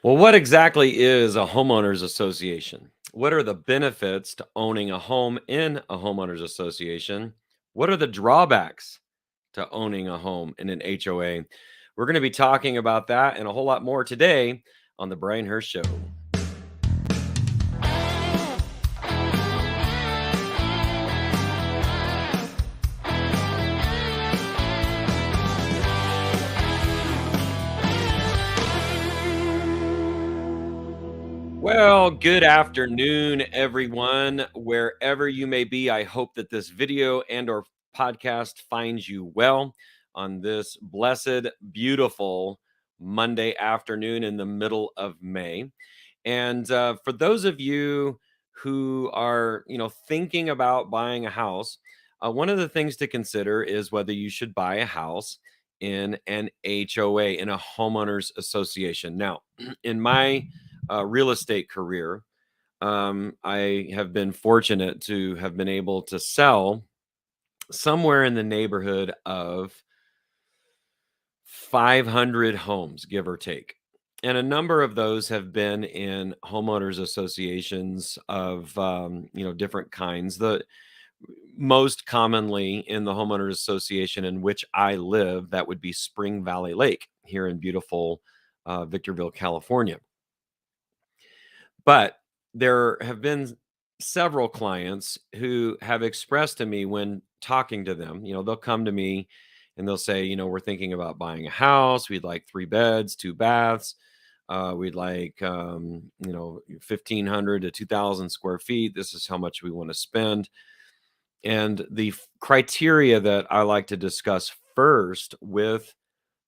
Well, what exactly is a homeowners association? What are the benefits to owning a home in a homeowners association? What are the drawbacks to owning a home in an HOA? We're going to be talking about that and a whole lot more today on the Brian Hirsch Show. Well, good afternoon, everyone. Wherever you may be, I hope that this video and or podcast finds you well on this blessed, beautiful Monday afternoon in the middle of May. And for those of you who are, thinking about buying a house, one of the things to consider is whether you should buy a house in an HOA, in a homeowners association. Now, in my real estate career, I have been fortunate to have been able to sell somewhere in the neighborhood of 500 homes, give or take. And a number of those have been in homeowners associations of, different kinds. The most commonly in the homeowners association in which I live, that would be Spring Valley Lake here in beautiful Victorville, California. But there have been several clients who have expressed to me when talking to them, they'll come to me and they'll say, we're thinking about buying a house. We'd like 3 beds, 2 baths. We'd like, 1,500 to 2,000 square feet. This is how much we want to spend. And the criteria that I like to discuss first with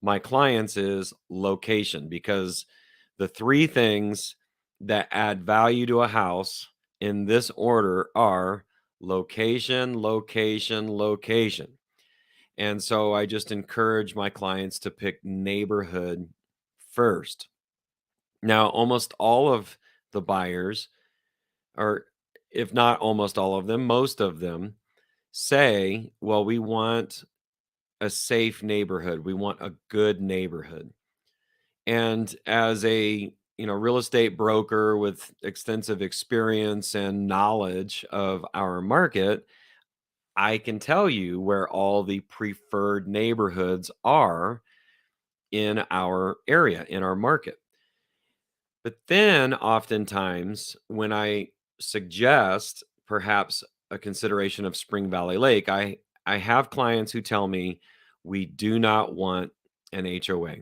my clients is location, because the 3 things that add value to a house in this order are location, location, location. And so I just encourage my clients to pick neighborhood first. Now, almost all of the buyers, or if not almost all of them, most of them say, well, we want a safe neighborhood. We want a good neighborhood. And as a real estate broker with extensive experience and knowledge of our market, I can tell you where all the preferred neighborhoods are in our area, in our market. But then oftentimes when I suggest perhaps a consideration of Spring Valley Lake, I have clients who tell me we do not want an HOA.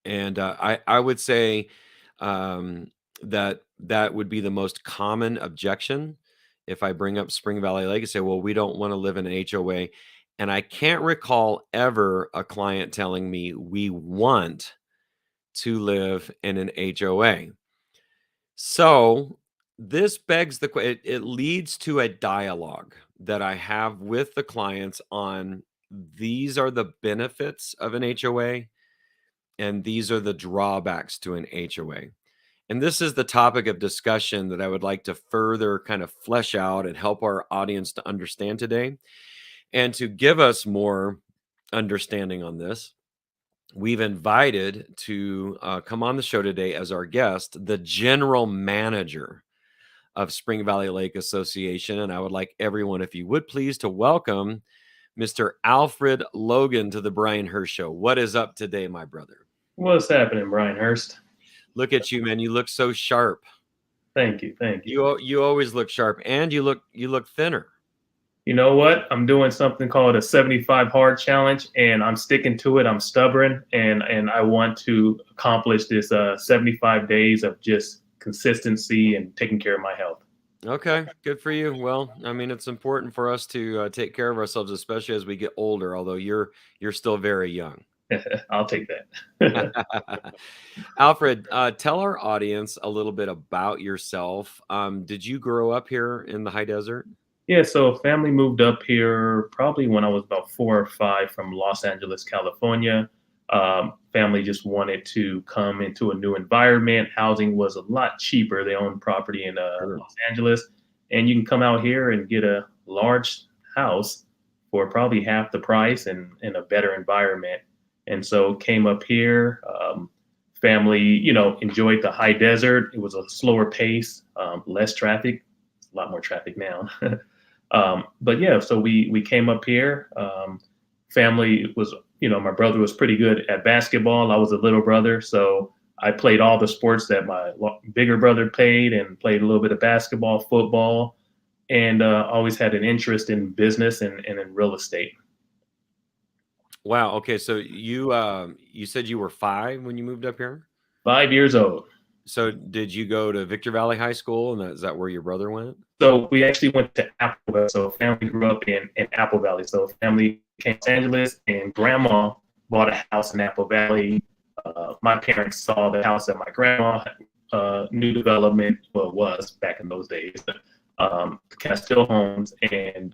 And I would say that would be the most common objection if I bring up Spring Valley Lake and say, well, we don't want to live in an HOA. And I can't recall ever a client telling me we want to live in an HOA. So this begs the question, it leads to a dialogue that I have with the clients on these are the benefits of an HOA. And these are the drawbacks to an HOA. And this is the topic of discussion that I would like to further kind of flesh out and help our audience to understand today. And to give us more understanding on this, we've invited to come on the show today as our guest, the general manager of Spring Valley Lake Association. And I would like everyone, if you would please, to welcome Mr. Alfred Logan to the Brian Hirsch Show. What is up today, my brother? What's happening, Brian Hurst? Look at you, man. You look so sharp. Thank you. You always look sharp, and you look thinner. You know what? I'm doing something called a 75 hard challenge, and I'm sticking to it. I'm stubborn, and I want to accomplish this 75 days of just consistency and taking care of my health. Okay, good for you. Well, I mean, it's important for us to take care of ourselves, especially as we get older. Although you're still very young. I'll take that. Alfred, tell our audience a little bit about yourself. Did you grow up here in the high desert? Yeah, so family moved up here probably when I was about 4 or 5 from Los Angeles, California. Family just wanted to come into a new environment. Housing was a lot cheaper. They owned property in Sure. Los Angeles, and you can come out here and get a large house for probably half the price and in a better environment. And so came up here, Family, enjoyed the high desert. It was a slower pace, less traffic, a lot more traffic now. But yeah, so we came up here. Family was, my brother was pretty good at basketball. I was a little brother, so I played all the sports that my bigger brother played, and played a little bit of basketball, football, and always had an interest in business and in real estate. Wow. Okay. So you said you were 5 when you moved up here. 5 years old. So did you go to Victor Valley High School, and is that where your brother went? So we actually went to Apple Valley. So family grew up in Apple Valley. So family came to Los Angeles, and grandma bought a house in Apple Valley. My parents saw the house that my grandma new development, well, was back in those days, Castile Homes, and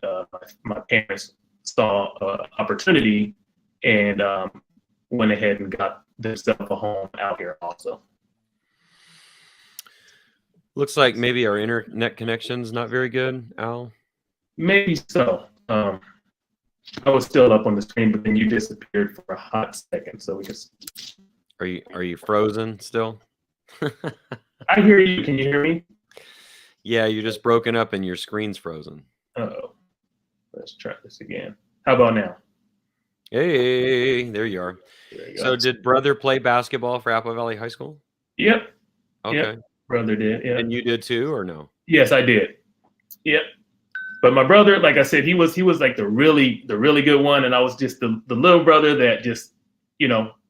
my parents saw opportunity, and went ahead and got themselves a home out here also. Looks like maybe our internet connection's not very good, Al. Maybe so. I was still up on the screen, but then you disappeared for a hot second. So we just. Are you frozen still? I hear you. Can you hear me? Yeah, you're just broken up and your screen's frozen. Uh-oh. Let's try this again. How about now? Hey, there you are. There you So go. did brother play basketball for Apple Valley High School? Yep. Okay. Yep. Brother did. Yeah. And you did too, or no? Yes, I did. Yep. But my brother, like I said, he was like the really good one, and I was just the little brother that just,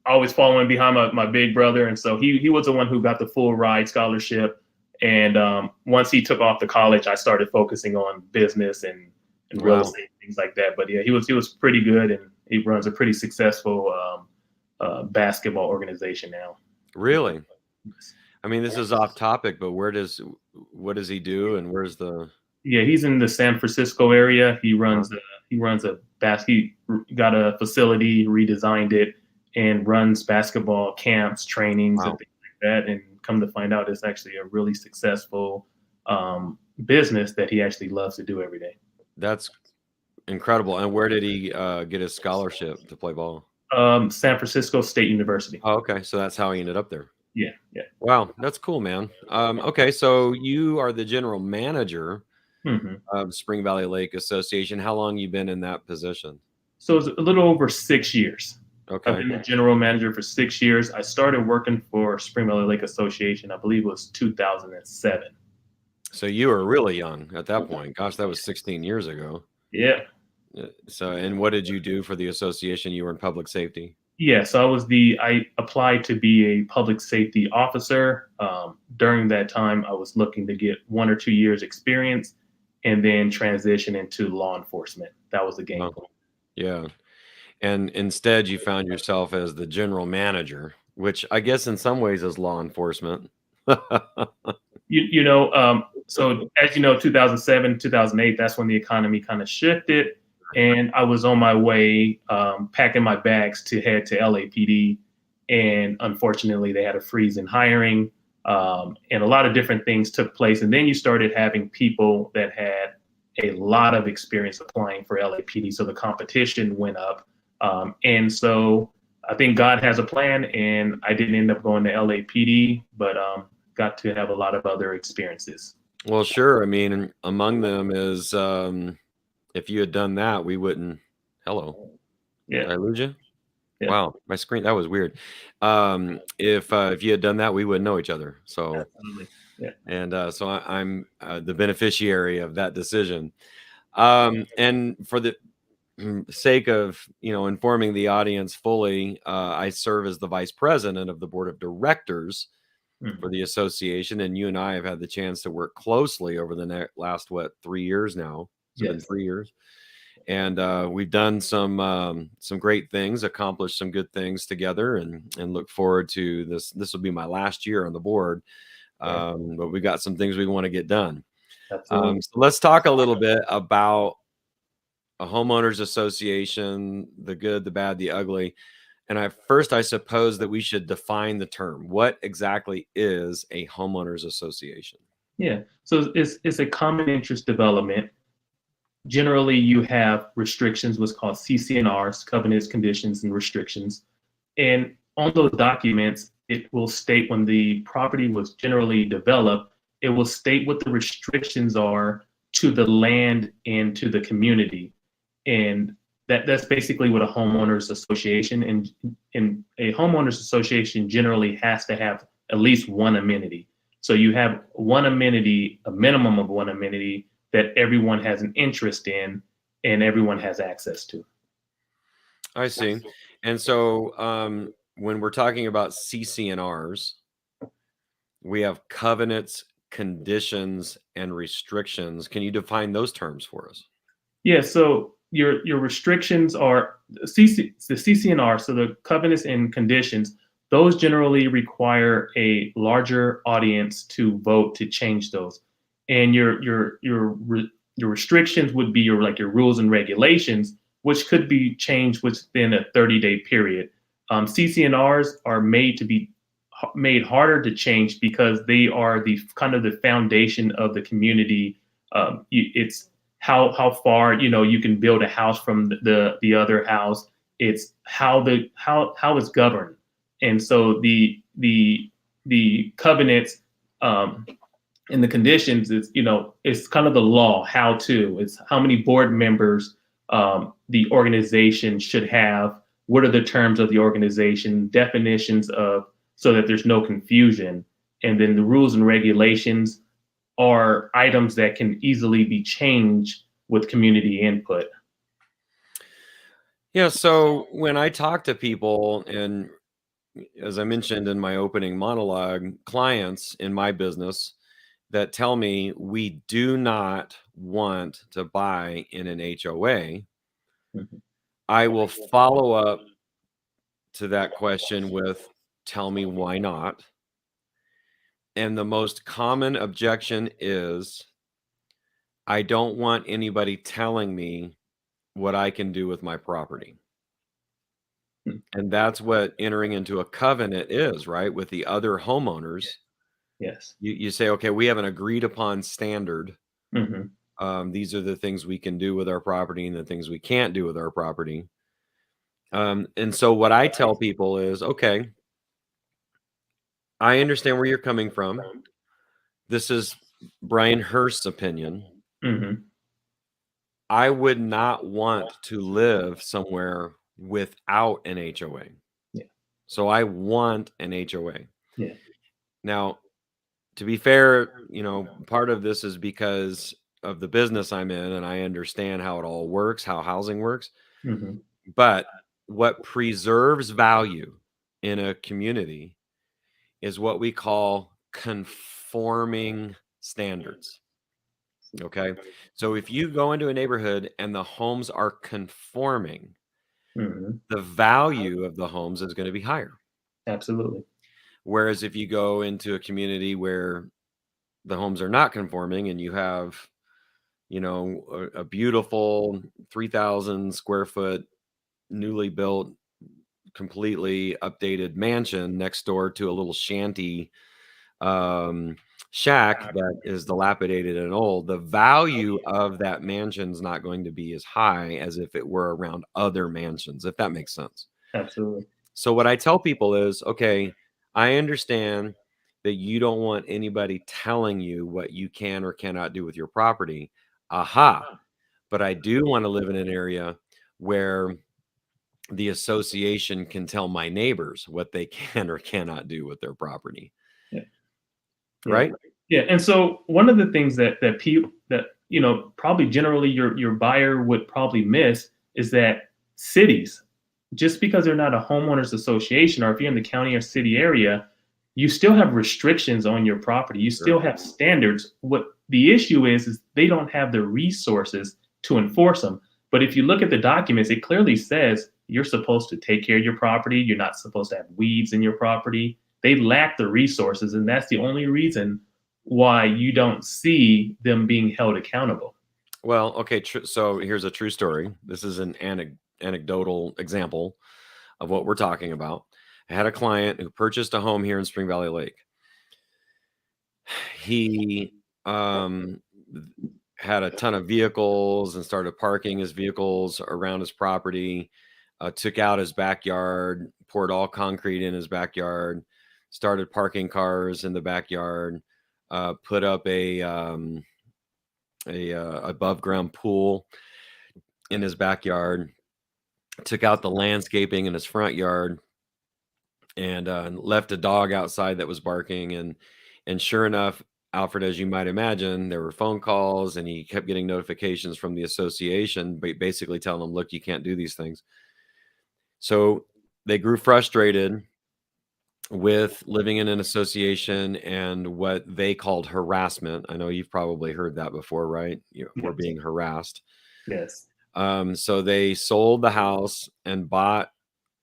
always following behind my big brother. And so he was the one who got the full ride scholarship. And once he took off to college, I started focusing on business and real estate, things like that. But yeah, he was pretty good, and he runs a pretty successful basketball organization now. Really? I mean, this is off topic, but what does he do, and where's the? Yeah, he's in the San Francisco area. He runs he got a facility, redesigned it, and runs basketball camps, trainings, and things like that. And come to find out, it's actually a really successful business that he actually loves to do every day. That's incredible. And where did he get his scholarship to play ball? San Francisco State University. Oh, okay. So that's how he ended up there. Yeah. Wow, that's cool, man. Okay, so you are the general manager of Spring Valley Lake Association. How long you been in that position? So it's a little over 6 years. Okay. I've been the general manager for 6 years. I started working for Spring Valley Lake Association, I believe it was 2007. So you were really young at that point. Gosh, that was 16 years ago. Yeah. So, and what did you do for the association? You were in public safety? Yeah, so I applied to be a public safety officer. During that time, I was looking to get 1 or 2 years experience and then transition into law enforcement. That was the game plan. Yeah. And instead you found yourself as the general manager, which I guess in some ways is law enforcement. So as you know, 2007, 2008, that's when the economy kind of shifted. And I was on my way packing my bags to head to LAPD. And unfortunately, they had a freeze in hiring. And a lot of different things took place. And then you started having people that had a lot of experience applying for LAPD. So the competition went up. And so I think God has a plan. And I didn't end up going to LAPD, but got to have a lot of other experiences. Well, sure. I mean, among them is if you had done that, we wouldn't. Hello. Yeah. Did I lose you? Yeah. Wow, my screen, that was weird. If you had done that, we wouldn't know each other. So, absolutely. Yeah. And so I'm the beneficiary of that decision. And for the sake of informing the audience fully, I serve as the vice president of the board of directors for the association, and you and I have had the chance to work closely over the last 3 years now. It's been 3 years. And we've done some great things, accomplished some good things together, and look forward to this. This will be my last year on the board, but we got some things we want to get done. So let's talk a little bit about a homeowners association, the good, the bad, the ugly. And I suppose that we should define the term. What exactly is a homeowners association? Yeah, so it's a common interest development. Generally, you have restrictions, what's called CC&Rs, covenants, conditions, and restrictions. And on those documents, it will state when the property was generally developed, it will state what the restrictions are to the land and to the community. And that's basically what a homeowners association, and a homeowners association generally has to have at least one amenity. So you have one amenity, a minimum of one amenity that everyone has an interest in and everyone has access to. I see. And so, when we're talking about CCNRs, we have covenants, conditions, and restrictions. Can you define those terms for us? Yeah, so your restrictions are the CCNR, so the covenants and conditions. Those generally require a larger audience to vote to change those, and your restrictions would be your rules and regulations, which could be changed within a 30-day period. CCNRs are made to be made harder to change because they are the kind of the foundation of the community. It's how far you can build a house from the other house. It's how it's governed, and so the covenants and the conditions is it's kind of the law. It's how many board members the organization should have. What are the terms of the organization? Definitions of, so that there's no confusion, and then the rules and regulations are items that can easily be changed with community input. Yeah, so when I talk to people, and as I mentioned in my opening monologue, clients in my business that tell me we do not want to buy in an HOA, Mhm. I will follow up to that question with, tell me why not? And the most common objection is, I don't want anybody telling me what I can do with my property. Mm. And that's what entering into a covenant is, right? With the other homeowners. Yes. You say, okay, we have an agreed upon standard. Hmm. These are the things we can do with our property and the things we can't do with our property. And so what I tell people is, okay, I understand where you're coming from. This is Brian Hurst's opinion. Hmm. I would not want to live somewhere without an HOA. Yeah. So I want an HOA. Yeah. Now, to be fair, part of this is because of the business I'm in and I understand how it all works, how housing works. Hmm. But what preserves value in a community is what we call conforming standards. Okay. So if you go into a neighborhood and the homes are conforming, Hmm. the value of the homes is going to be higher. Absolutely. Whereas if you go into a community where the homes are not conforming and you have, a beautiful 3,000 square foot, newly built, completely updated mansion next door to a little shanty um, shack that is dilapidated and old, the value of that mansion is not going to be as high as if it were around other mansions, if that makes sense. Absolutely. So what I tell people is, okay, I understand that you don't want anybody telling you what you can or cannot do with your property. Aha. But I do want to live in an area where the association can tell my neighbors what they can or cannot do with their property. Yeah. Yeah. Right? Yeah. And so one of the things that people that probably generally your buyer would probably miss is that cities, just because they're not a homeowners association, or if you're in the county or city area, you still have restrictions on your property. You Sure. still have standards. What the issue is they don't have the resources to enforce them. But if you look at the documents, it clearly says you're supposed to take care of your property. You're not supposed to have weeds in your property. They lack the resources, and that's the only reason why you don't see them being held accountable. Well, okay. So here's a true story. This is an anecdotal example of what we're talking about. I had a client who purchased a home here in Spring Valley Lake. He had a ton of vehicles and started parking his vehicles around his property, took out his backyard, poured all concrete in his backyard, started parking cars in the backyard, put up a above ground pool in his backyard, took out the landscaping in his front yard, and left a dog outside that was barking. And sure enough, Alfred, as you might imagine, there were phone calls, and he kept getting notifications from the association, basically telling him, "Look, you can't do these things." So they grew frustrated with living in an association and what they called harassment. I know you've probably heard that before, right? We're Yes. being harassed. Yes. So they sold the house and bought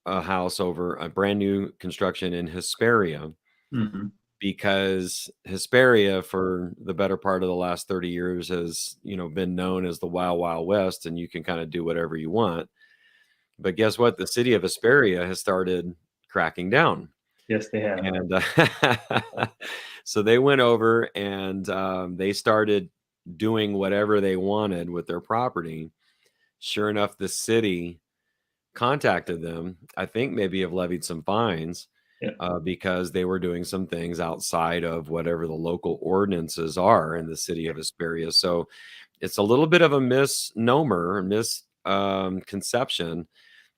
a house over a brand new construction in Hesperia, Hmm. because Hesperia, for the better part of the last 30 years, has, been known as the Wild Wild West, and you can kind of do whatever you want. But guess what? The city of Hesperia has started cracking down. Yes, they have. And so they went over and they started doing whatever they wanted with their property. Sure enough, the city contacted them. I think maybe have levied some fines Yeah. because they were doing some things outside of whatever the local ordinances are in the city of Hesperia. So it's a little bit of a misnomer, misconception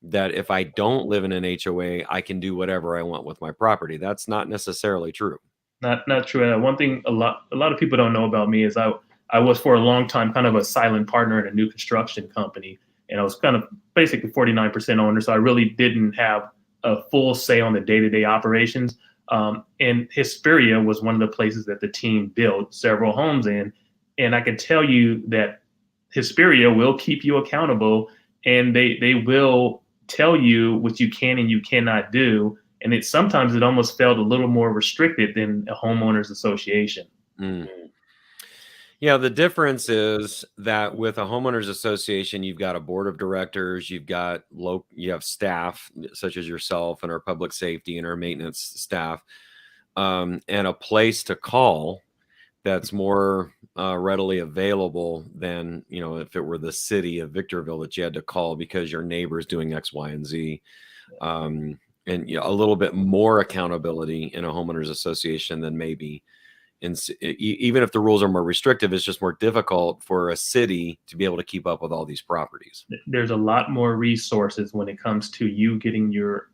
that if I don't live in an HOA, I can do whatever I want with my property. That's not necessarily true. Not true. One thing a lot of people don't know about me is I was for a long time kind of a silent partner in a new construction company, and I was kind of basically 49% owner. So I really didn't have a full say on the day-to-day operations. And Hesperia was one of the places that the team built several homes in, and I can tell you that Hesperia will keep you accountable, and they will tell you what you can and you cannot do. And sometimes it almost felt a little more restricted than a homeowners association. Mm. Yeah, the difference is that with a homeowners association, you've got a board of directors, you have staff such as yourself and our public safety and our maintenance staff, and a place to call that's more readily available than, if it were the city of Victorville that you had to call because your neighbor's doing X, Y, and Z. And a little bit more accountability in a homeowners association than maybe even if the rules are more restrictive. It's just more difficult for a city to be able to keep up with all these properties. There's a lot more resources when it comes to you getting your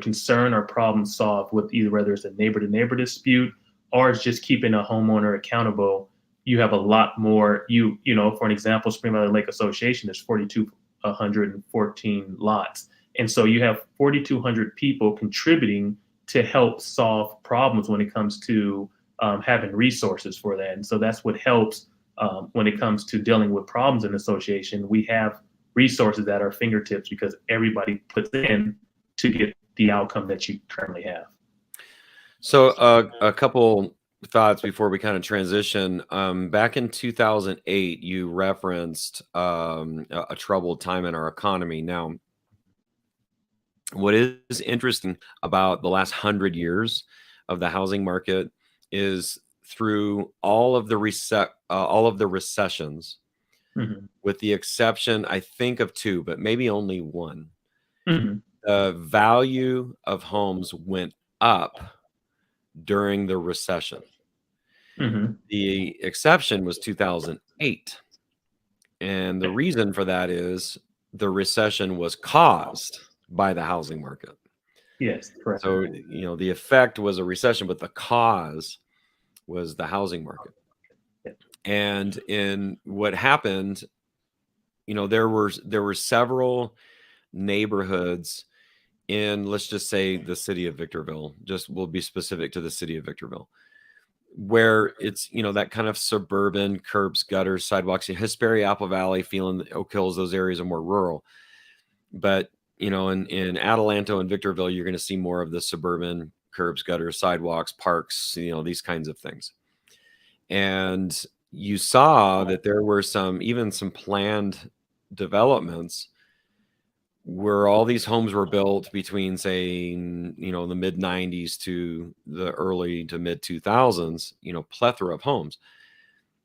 concern or problem solved with either whether it's a neighbor to neighbor dispute or it's just keeping a homeowner accountable. You have a lot more. For an example, Spring Valley Lake Association, there's 4,214 lots. And so you have 4,200 people contributing to help solve problems when it comes to having resources for that. And so that's what helps when it comes to dealing with problems in association. We have resources at our fingertips because everybody puts in to get the outcome that you currently have. So a couple thoughts before we kind of transition. Back in 2008, you referenced a troubled time in our economy. Now, what is interesting about the last 100 years of the housing market is through all of the recessions, Mm-hmm. with the exception, I think, of two, but maybe only one, Mm-hmm. the value of homes went up during the recession. Mm-hmm. The exception was 2008. And the reason for that is the recession was caused by the housing market. Yes, correct. So, the effect was a recession, but the cause was the housing market. Yeah. And in what happened, there were several neighborhoods in, let's just say, the city of Victorville. Just we'll be specific to the city of Victorville, where it's, that kind of suburban curbs, gutters, sidewalks. Hesperia, Apple Valley, feeling Oak Hills, those areas are more rural. But in Adelanto and Victorville, you're going to see more of the suburban curbs, gutters, sidewalks, parks, these kinds of things. And you saw that there were some planned developments where all these homes were built between, say, the mid 90s to the early to mid 2000s, plethora of homes.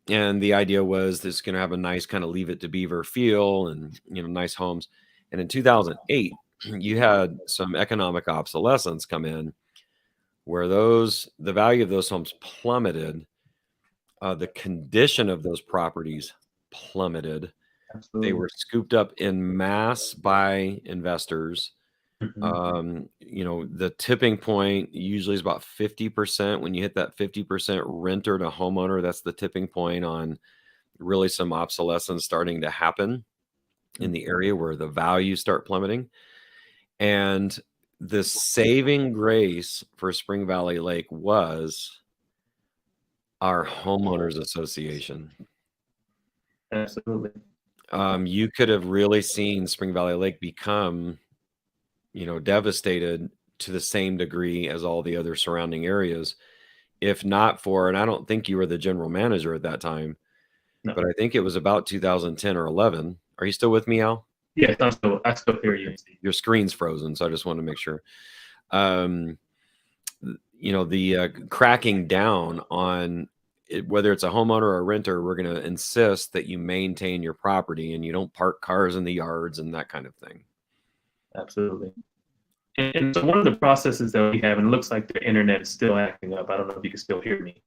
And the idea was this is going to have a nice kind of Leave It to Beaver feel and, nice homes. And in 2008, you had some economic obsolescence come in where the value of those homes plummeted, the condition of those properties plummeted. They Absolutely. were scooped up in mass by investors. Hmm. The tipping point usually is about 50%. When you hit that 50% renter to homeowner, that's the tipping point on really some obsolescence starting to happen in the area where the values start plummeting. And the saving grace for Spring Valley Lake was our homeowners association. Absolutely. You could have really seen Spring Valley Lake become, devastated to the same degree as all the other surrounding areas, if not for, and I don't think you were the general manager at that time, No. but I think it was about 2010 or 11. Are you still with me, Al? Yes, I still hear you. Your screen's frozen, so I just want to make sure. Um, the cracking down on it, whether it's a homeowner or a renter, we're going to insist that you maintain your property and you don't park cars in the yards and that kind of thing. Absolutely. And so one of the processes that we have, and it looks like the internet is still acting up. I don't know if you can still hear me.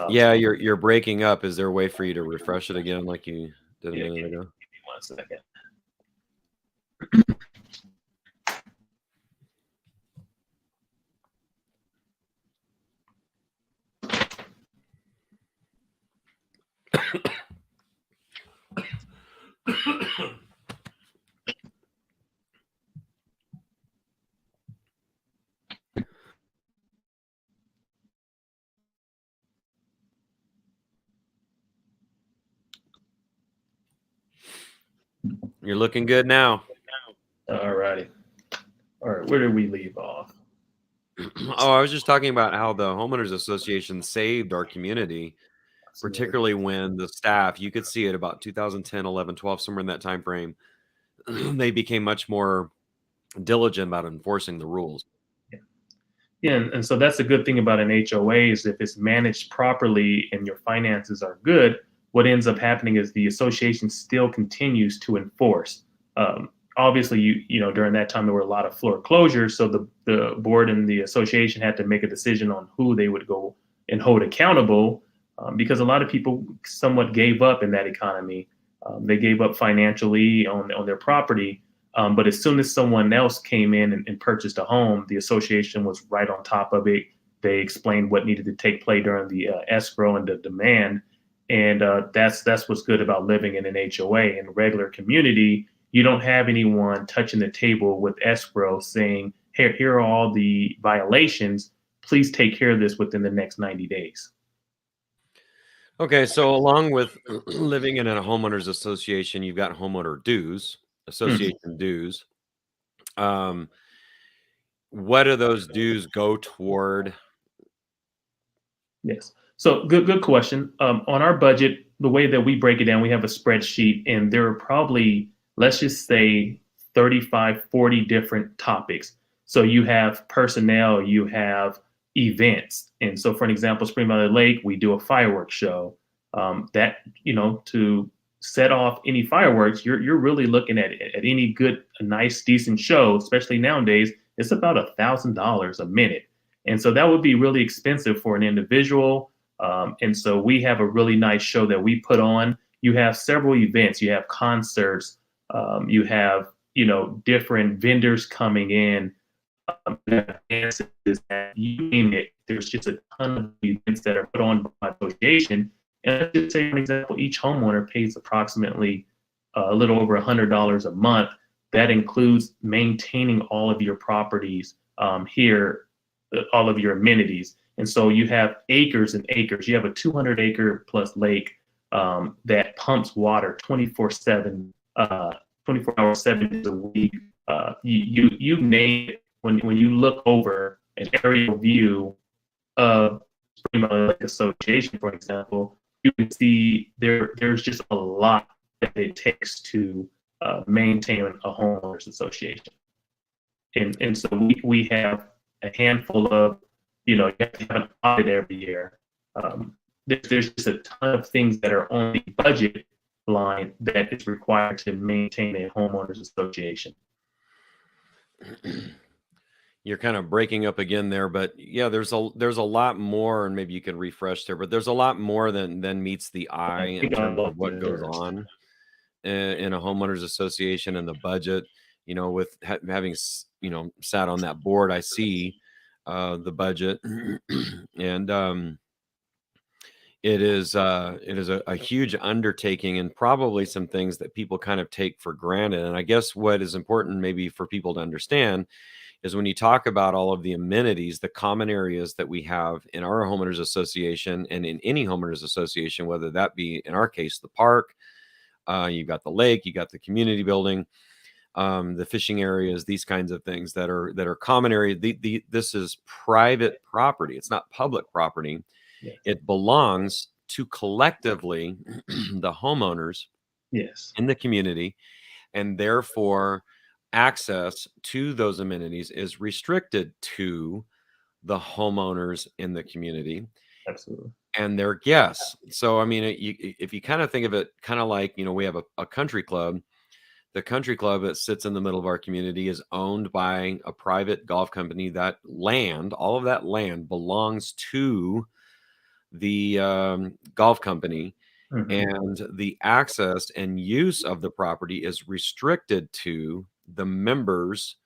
Yeah, you're breaking up. Is there a way for you to refresh it again like you did a Yeah, minute give ago? me 1 second. You're looking good now. All righty. All right, where did we leave off? Oh, I was just talking about how the homeowners association saved our community, Absolutely. particularly when the staff, you could see it about 2010, 11, 12, somewhere in that time frame, they became much more diligent about enforcing the rules. Yeah. Yeah, and so that's a good thing about an HOA is if it's managed properly and your finances are good, what ends up happening is the association still continues to enforce. Obviously, during that time there were a lot of floor closures, so the board and the association had to make a decision on who they would go and hold accountable, because a lot of people somewhat gave up in that economy. They gave up financially on their property, but as soon as someone else came in and purchased a home, the association was right on top of it. They explained what needed to take place during the escrow and the demand, and that's what's good about living in an HOA. In a regular community, you don't have anyone touching the table with escrow saying, here are all the violations. Please take care of this within the next 90 days. Okay, so along with living in a homeowners association, you've got homeowner dues, Mhm. association dues. Um, what do those dues go toward? Yes. So good question. On our budget, the way that we break it down, we have a spreadsheet, and there are probably, let's just say, 35, 40 different topics. So you have personnel, you have events. And so, for an example, Spring Valley Lake, we do a fireworks show. To set off any fireworks, you're really looking at any good, a nice, decent show, especially nowadays, it's about $1,000 a minute. And so that would be really expensive for an individual. And so we have a really nice show that we put on. You have several events, you have concerts, you have, different vendors coming in, dances, you name it. There's just a ton of events that are put on by association. And let's just say, for example, each homeowner pays approximately a little over $100 a month. That includes maintaining all of your properties here, all of your amenities. And so you have acres and acres. You have a 200-acre plus lake that pumps water 24/7, 24 hours, 7 days a week. You name it. When you look over an aerial view of Spring Valley Lake Association, for example, you can see there's just a lot that it takes to maintain a homeowners association. And so we have a handful of, you have to have an audit every year. There's just a ton of things that are on the budget line that is required to maintain a homeowners association. You're kind of breaking up again there, but yeah, there's a lot more, and maybe you can refresh there, but there's a lot more than meets the eye I in think I terms of lost what you goes there. on in a homeowners association and the budget. With having sat on that board, I see the budget, and it is a huge undertaking, and probably some things that people kind of take for granted. And I guess what is important maybe for people to understand is when you talk about all of the amenities, the common areas that we have in our homeowners association and in any homeowners association, whether that be in our case the park, you've got the lake, you got the community building, the fishing areas, these kinds of things that are common area. This is private property. It's not public property. Yes. It belongs to collectively the homeowners Yes. in the community, and therefore access to those amenities is restricted to the homeowners in the community Absolutely. and their guests. So, I mean, if you kind of think of it kind of like, we have a country club. The country club that sits in the middle of our community is owned by a private golf company. That land, all of that land belongs to the golf company, Hmm. and the access and use of the property is restricted to the members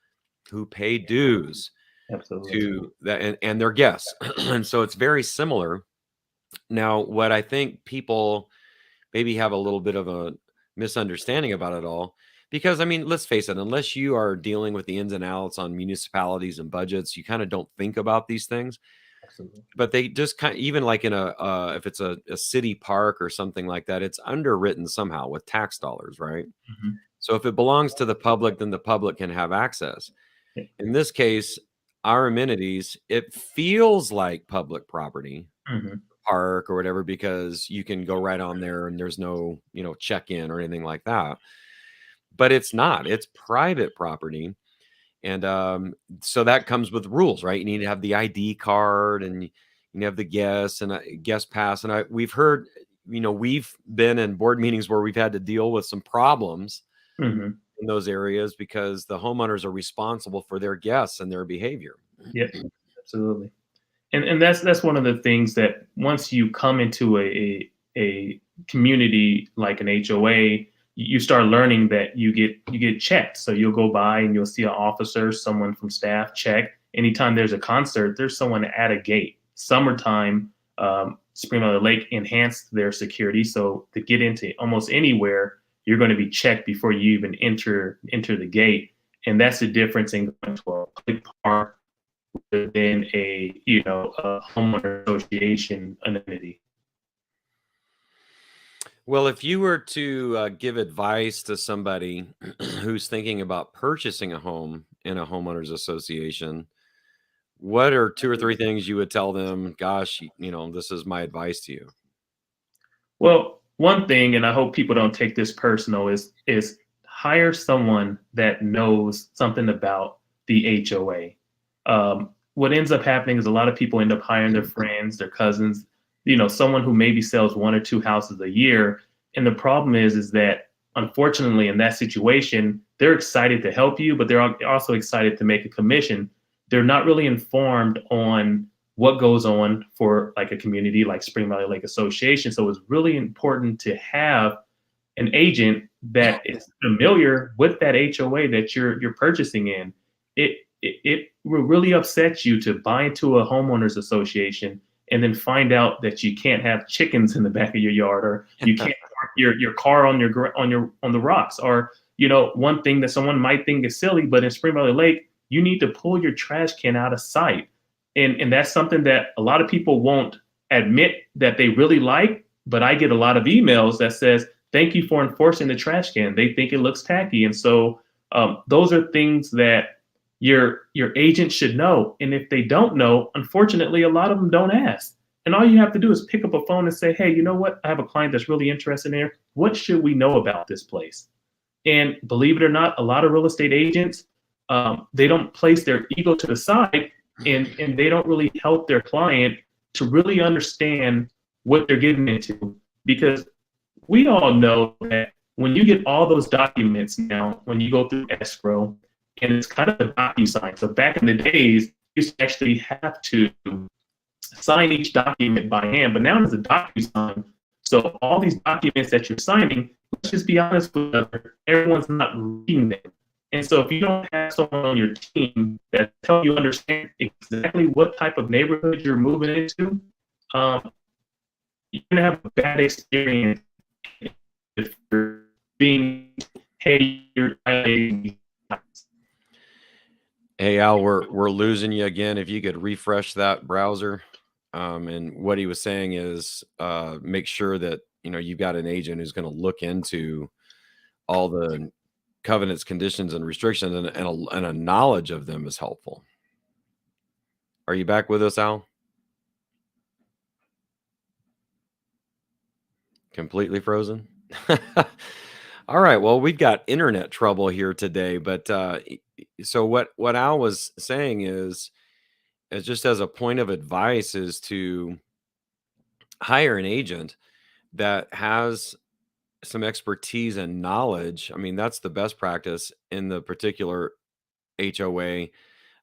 who pay dues Absolutely. to that, and their guests. And so it's very similar. Now, what I think people maybe have a little bit of a misunderstanding about it all, because I mean, let's face it, unless you are dealing with the ins and outs on municipalities and budgets, you kind of don't think about these things. Absolutely. But they just kind of, even like in if it's a city park or something like that, it's underwritten somehow with tax dollars, right? Hmm. So if it belongs to the public, then the public can have access. Yeah. In this case, our amenities, it feels like public property, Hmm. park or whatever, because you can go right on there and there's no, check-in or anything like that. But it's not. It's private property. And so that comes with rules, right? You need to have the ID card, and you need to have the guests and a guest pass. And we've heard, we've been in board meetings where we've had to deal with some problems Hmm. in those areas because the homeowners are responsible for their guests and their behavior. Yeah. Absolutely. And that's one of the things that once you come into a community like an HOA, you start learning that you get checked. So you'll go by and you'll see an officer, someone from staff check. Anytime there's a concert, there's someone at a gate. Summertime, Spring Valley Lake enhanced their security, so to get into almost anywhere, you're going to be checked before you even enter the gate. And that's the difference in going to a public park than a homeowner association amenity. Well, if you were to give advice to somebody who's thinking about purchasing a home in a homeowners association, what are two or three things you would tell them? Gosh, this is my advice to you. Well, one thing, and I hope people don't take this personal, is hire someone that knows something about the HOA. What ends up happening is a lot of people end up hiring their friends, their cousins, someone who maybe sells one or two houses a year. And the problem is that unfortunately in that situation, they're excited to help you, but they're also excited to make a commission. They're not really informed on what goes on for like a community like Spring Valley Lake Association. So it's really important to have an agent that is familiar with that HOA that you're purchasing in. It will really upset you to buy into a homeowners association and then find out that you can't have chickens in the back of your yard, or you can't park your car on the rocks, or one thing that someone might think is silly, but in Spring Valley Lake, you need to pull your trash can out of sight, and that's something that a lot of people won't admit that they really like. But I get a lot of emails that says, "Thank you for enforcing the trash can." They think it looks tacky, and so those are things that your agent should know. And if they don't know, unfortunately, a lot of them don't ask. And all you have to do is pick up a phone and say, "Hey, you know what? I have a client that's really interested in here. What should we know about this place?" And believe it or not, a lot of real estate agents, they don't place their ego to the side, and they don't really help their client to really understand what they're getting into. Because we all know that when you get all those documents now, when you go through escrow, and it's kind of a docu-sign. So back in the days, you used to actually have to sign each document by hand, but now it's a docu-sign. So all these documents that you're signing, let's just be honest with each other, everyone's not reading them. And so if you don't have someone on your team that help you understand exactly what type of neighborhood you're moving into, um, you're gonna have a bad experience if you're being, hey, you're Hey, Al, we're losing you again. If you could refresh that browser. And what he was saying is, make sure that, you've got an agent who's gonna look into all the covenants, conditions, and restrictions, and a knowledge of them is helpful. Are you back with us, Al? Completely frozen? All right, well, we've got internet trouble here today, but, so what Al was saying is just as a point of advice is to hire an agent that has some expertise and knowledge. I mean, that's the best practice in the particular HOA,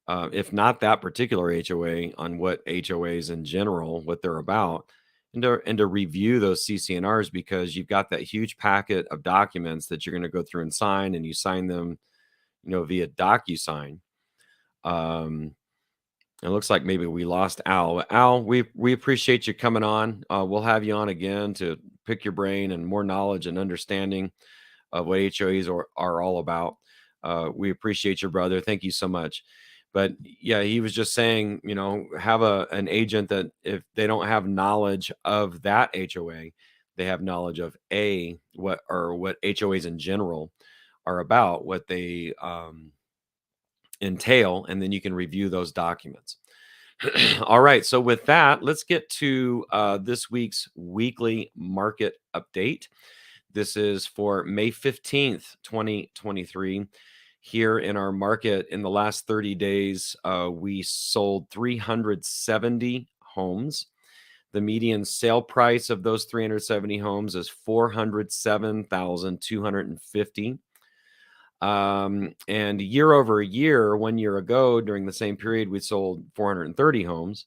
if not that particular HOA, on what HOAs in general, what they're about, and to review those CCNRs, because you've got that huge packet of documents that you're going to go through and sign, and you sign them, via DocuSign. It looks like maybe we lost Al. Al, we appreciate you coming on. We'll have you on again to pick your brain and more knowledge and understanding of what HOAs are all about. We appreciate your brother. Thank you so much. But yeah, he was just saying, have an agent that if they don't have knowledge of that HOA, they have knowledge of what HOAs in general are about, what they entail, and then you can review those documents. All right. So with that, let's get to this week's weekly market update. This is for May 15th, 2023. Here in our market, in the last 30 days, we sold 370 homes. The median sale price of those 370 homes is $407,250. And year over year, 1 year ago, during the same period, we sold 430 homes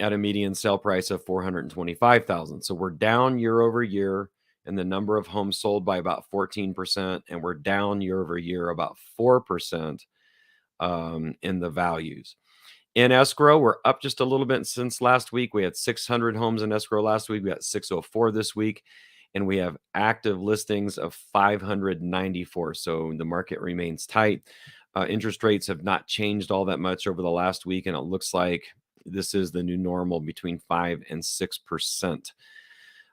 at a median sale price of $425,000. So we're down year over year in the number of homes sold by about 14%, and we're down year over year about 4% in the values. In escrow, we're up just a little bit since last week. We had 600 homes in escrow last week. We got 604 this week, and we have active listings of 594. So the market remains tight. Interest rates have not changed all that much over the last week, and it looks like this is the new normal, between 5 and 6%.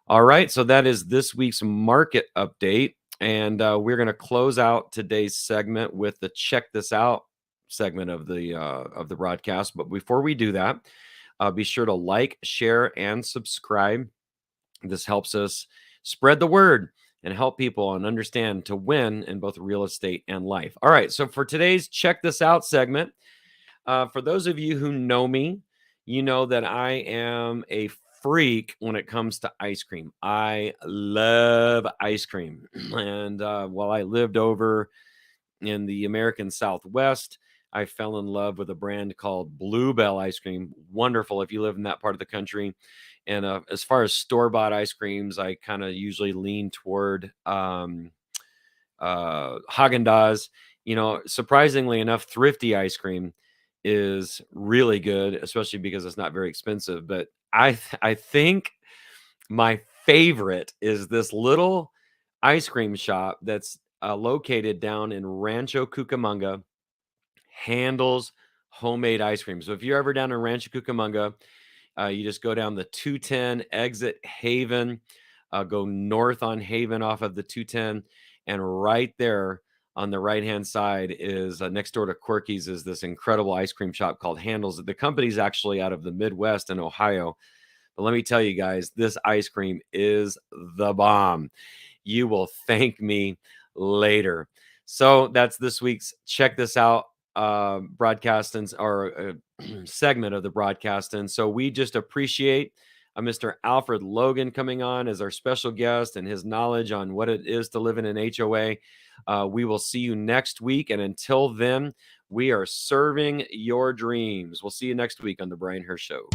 All right, so that is this week's market update, and we're going to close out today's segment with the Check This Out segment of the broadcast. But before we do that, be sure to like, share, and subscribe. This helps us spread the word and help people and understand to win in both real estate and life. All right, so for today's Check This Out segment, for those of you who know me, you know that I am a freak when it comes to ice cream. I love ice cream. And while I lived over in the American Southwest, I fell in love with a brand called Bluebell ice cream. Wonderful if you live in that part of the country. And as far as store-bought ice creams, I kind of usually lean toward Haagen-Dazs. Surprisingly enough, Thrifty ice cream is really good, especially because it's not very expensive. But I think my favorite is this little ice cream shop that's located down in Rancho Cucamonga. Handles homemade ice cream. So if you're ever down in Rancho Cucamonga, you just go down the 210, exit Haven, go north on Haven off of the 210, and right there on the right-hand side is next door to Quirky's is this incredible ice cream shop called Handles. The company's actually out of the Midwest in Ohio. But let me tell you guys, this ice cream is the bomb. You will thank me later. So that's this week's Check This Out broadcast or segment of the broadcast. And so we just appreciate Mr. Alfred Logan coming on as our special guest and his knowledge on what it is to live in an HOA. We will see you next week. And until then, we are serving your dreams. We'll see you next week on The Brian Hirsch Show.